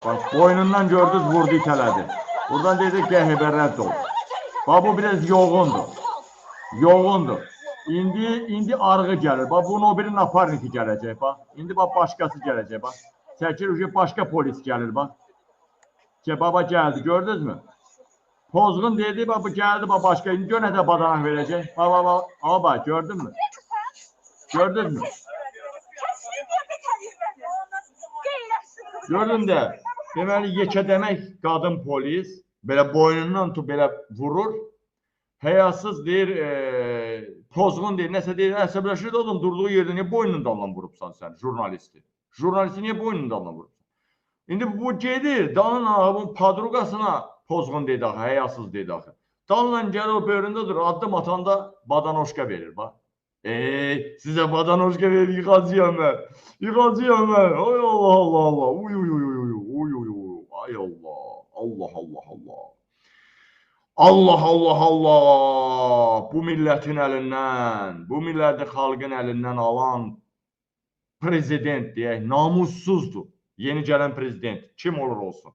Bak boynundan gördünüz vurdu itələdi. Buradan dedik ki heberrət ol. Bak bu biraz yoğundur. Yoğundur. İndi arğı gəlir. Bak bunun o biri naparniki gələcək bak. İndi bak başqası gələcək bak. Çəkir başqa polis gəlir bak. Baba gəldi gördünüz mü? Pozğun dedi bak bu gəldi bak başqa. İndi gör nə də badanak verəcək. Bak gördün mü? Gördünüz mü? Gördün də. Deməli yekə demək qadın polis belə boynundan tut belə vurur. Həyasız deyir, pozğun deyir, nəsə deyir, əsəbləşir də adam durduğu yerdə niyə boynunun dalından vurubsan sən jurnalisti? Jurnalisti niyə boynunun dalından vurubsan? İndi bu gedir, dalın padruqasına pozğun deyir axı, həyasız deyir axı. Dallan gəlir o böyründə durur, addım atanda badanoşka verir bax. Sizə badanoşka verir, yıxacıyam mən. Yıxacıyam mən. Ay Allah Allah Allah. Uy uy uy uy uy uy uy. Ay Allah. Allah Allah Allah. Allah Allah Allah. Bu millətin əlindən, bu milləti xalqın əlindən alan prezident deyək, namussuzdur. Yeni gələn prezident kim olur olsun.